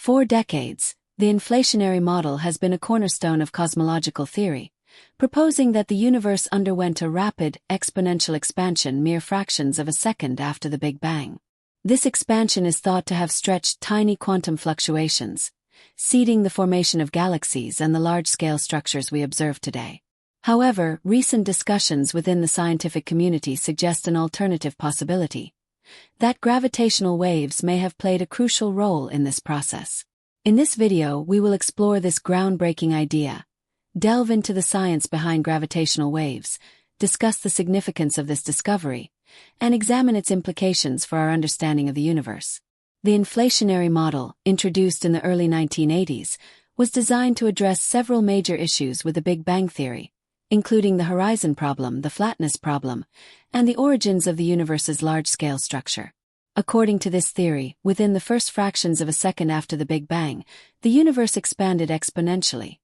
For decades, the inflationary model has been a cornerstone of cosmological theory, proposing that the universe underwent a rapid, exponential expansion mere fractions of a second after the Big Bang. This expansion is thought to have stretched tiny quantum fluctuations, seeding the formation of galaxies and the large-scale structures we observe today. However, recent discussions within the scientific community suggest an alternative possibility: that gravitational waves may have played a crucial role in this process. In this video, we will explore this groundbreaking idea, delve into the science behind gravitational waves, discuss the significance of this discovery, and examine its implications for our understanding of the universe. The inflationary model, introduced in the early 1980s, was designed to address several major issues with the Big Bang theory, including the horizon problem, the flatness problem, and the origins of the universe's large-scale structure. According to this theory, within the first fractions of a second after the Big Bang, the universe expanded exponentially,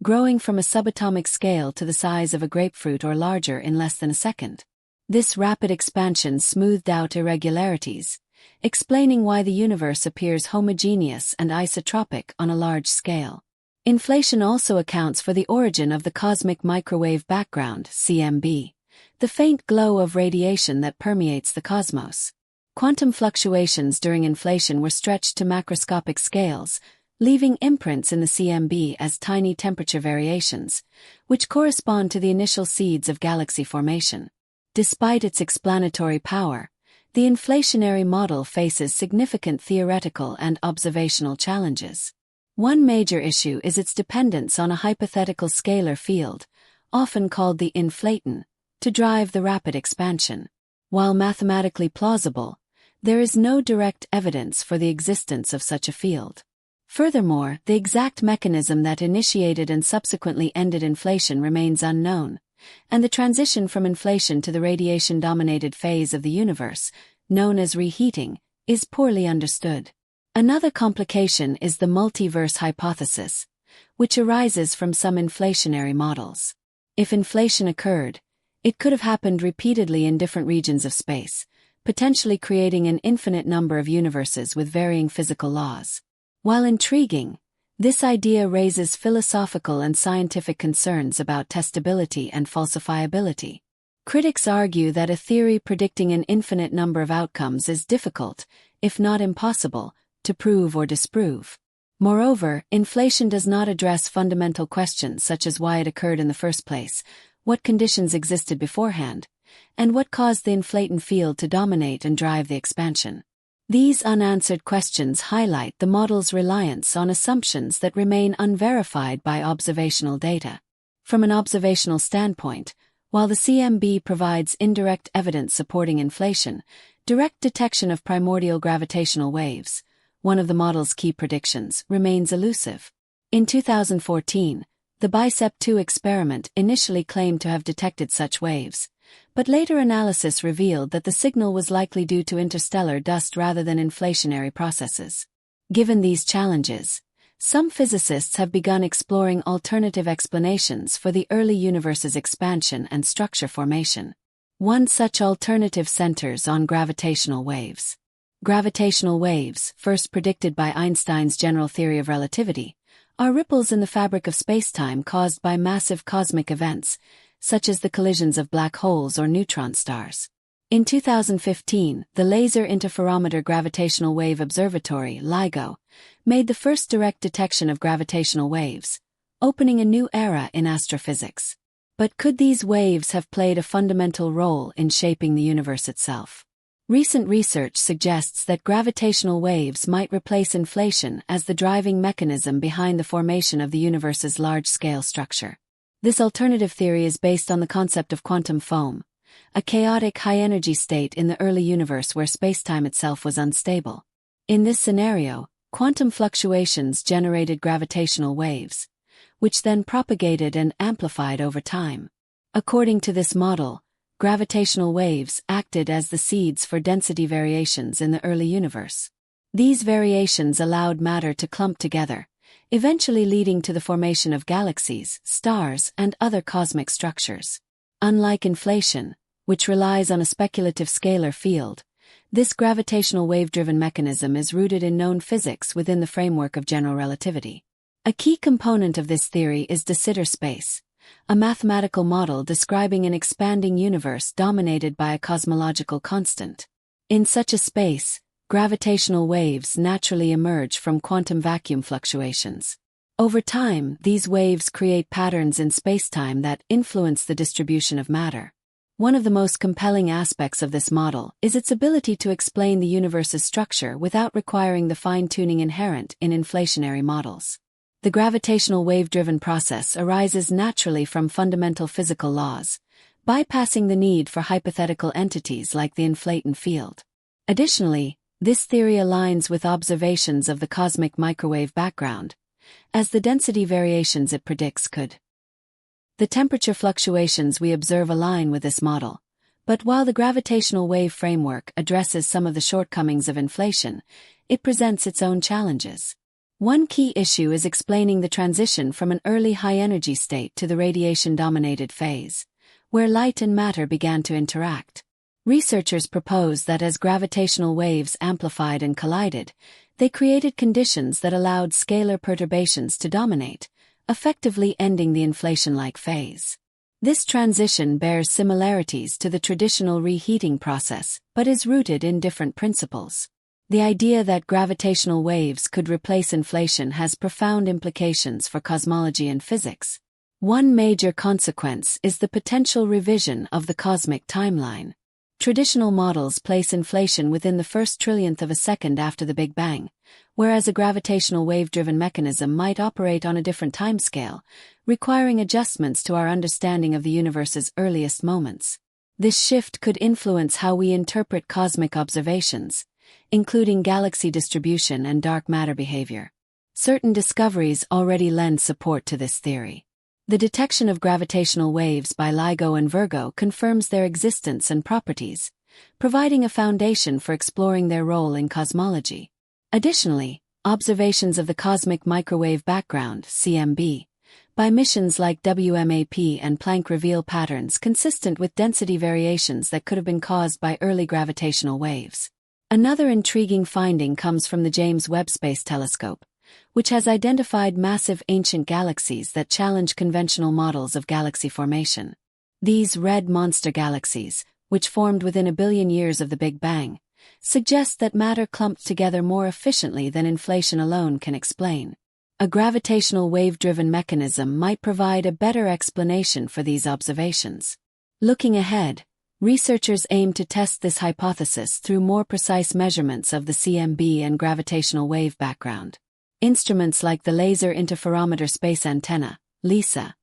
growing from a subatomic scale to the size of a grapefruit or larger in less than a second. This rapid expansion smoothed out irregularities, explaining why the universe appears homogeneous and isotropic on a large scale. Inflation also accounts for the origin of the cosmic microwave background, CMB, the faint glow of radiation that permeates the cosmos. Quantum fluctuations during inflation were stretched to macroscopic scales, leaving imprints in the CMB as tiny temperature variations, which correspond to the initial seeds of galaxy formation. Despite its explanatory power, the inflationary model faces significant theoretical and observational challenges. One major issue is its dependence on a hypothetical scalar field, often called the inflaton, to drive the rapid expansion. While mathematically plausible, there is no direct evidence for the existence of such a field. Furthermore, the exact mechanism that initiated and subsequently ended inflation remains unknown, and the transition from inflation to the radiation-dominated phase of the universe, known as reheating, is poorly understood. Another complication is the multiverse hypothesis, which arises from some inflationary models. If inflation occurred, it could have happened repeatedly in different regions of space, potentially creating an infinite number of universes with varying physical laws. While intriguing, this idea raises philosophical and scientific concerns about testability and falsifiability. Critics argue that a theory predicting an infinite number of outcomes is difficult, if not impossible, to prove or disprove. Moreover, inflation does not address fundamental questions such as why it occurred in the first place, what conditions existed beforehand, and what caused the inflaton field to dominate and drive the expansion. These unanswered questions highlight the model's reliance on assumptions that remain unverified by observational data. From an observational standpoint, while the CMB provides indirect evidence supporting inflation, direct detection of primordial gravitational waves, one of the model's key predictions, remains elusive. In 2014, the BICEP-2 experiment initially claimed to have detected such waves, but later analysis revealed that the signal was likely due to interstellar dust rather than inflationary processes. Given these challenges, some physicists have begun exploring alternative explanations for the early universe's expansion and structure formation. One such alternative centers on gravitational waves. Gravitational waves, first predicted by Einstein's general theory of relativity, are ripples in the fabric of spacetime caused by massive cosmic events, such as the collisions of black holes or neutron stars. In 2015, the Laser Interferometer Gravitational Wave Observatory (LIGO) made the first direct detection of gravitational waves, opening a new era in astrophysics. But could these waves have played a fundamental role in shaping the universe itself? Recent research suggests that gravitational waves might replace inflation as the driving mechanism behind the formation of the universe's large-scale structure. This alternative theory is based on the concept of quantum foam, a chaotic high-energy state in the early universe where spacetime itself was unstable. In this scenario, quantum fluctuations generated gravitational waves, which then propagated and amplified over time. According to this model, gravitational waves acted as the seeds for density variations in the early universe. These variations allowed matter to clump together, eventually leading to the formation of galaxies, stars, and other cosmic structures. Unlike inflation, which relies on a speculative scalar field, This gravitational wave-driven mechanism is rooted in known physics within the framework of general relativity. A key component of this theory is de Sitter space, a mathematical model describing an expanding universe dominated by a cosmological constant. In such a space, gravitational waves naturally emerge from quantum vacuum fluctuations. Over time, these waves create patterns in spacetime that influence the distribution of matter. One of the most compelling aspects of this model is its ability to explain the universe's structure without requiring the fine-tuning inherent in inflationary models. The gravitational wave-driven process arises naturally from fundamental physical laws, bypassing the need for hypothetical entities like the inflaton field. Additionally, this theory aligns with observations of the cosmic microwave background, as the density variations it predicts could. The temperature fluctuations we observe align with this model, but while the gravitational wave framework addresses some of the shortcomings of inflation, it presents its own challenges. One key issue is explaining the transition from an early high-energy state to the radiation-dominated phase, where light and matter began to interact. Researchers propose that as gravitational waves amplified and collided, they created conditions that allowed scalar perturbations to dominate, effectively ending the inflation-like phase. This transition bears similarities to the traditional reheating process, but is rooted in different principles. The idea that gravitational waves could replace inflation has profound implications for cosmology and physics. One major consequence is the potential revision of the cosmic timeline. Traditional models place inflation within the first trillionth of a second after the Big Bang, whereas a gravitational wave-driven mechanism might operate on a different timescale, requiring adjustments to our understanding of the universe's earliest moments. This shift could influence how we interpret cosmic observations, including galaxy distribution and dark matter behavior. Certain discoveries already lend support to this theory. The detection of gravitational waves by LIGO and Virgo confirms their existence and properties, providing a foundation for exploring their role in cosmology. Additionally, observations of the cosmic microwave background (CMB) by missions like WMAP and Planck reveal patterns consistent with density variations that could have been caused by early gravitational waves. Another intriguing finding comes from the James Webb Space Telescope, which has identified massive ancient galaxies that challenge conventional models of galaxy formation. These red monster galaxies, which formed within a billion years of the Big Bang, suggest that matter clumped together more efficiently than inflation alone can explain. A gravitational wave-driven mechanism might provide a better explanation for these observations. Looking ahead, researchers aim to test this hypothesis through more precise measurements of the CMB and gravitational wave background. Instruments like the Laser Interferometer Space Antenna, LISA,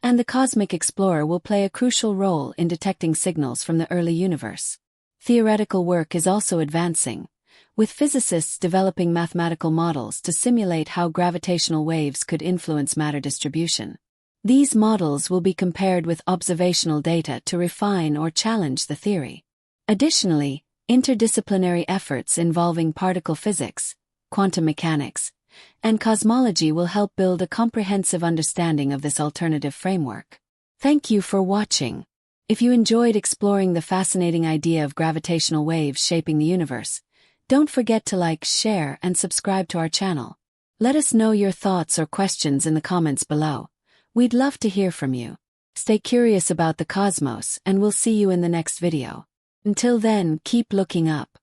and the Cosmic Explorer will play a crucial role in detecting signals from the early universe. Theoretical work is also advancing, with physicists developing mathematical models to simulate how gravitational waves could influence matter distribution. These models will be compared with observational data to refine or challenge the theory. Additionally, interdisciplinary efforts involving particle physics, quantum mechanics, and cosmology will help build a comprehensive understanding of this alternative framework. Thank you for watching. If you enjoyed exploring the fascinating idea of gravitational waves shaping the universe, don't forget to like, share, and subscribe to our channel. Let us know your thoughts or questions in the comments below. We'd love to hear from you. Stay curious about the cosmos, and we'll see you in the next video. Until then, keep looking up.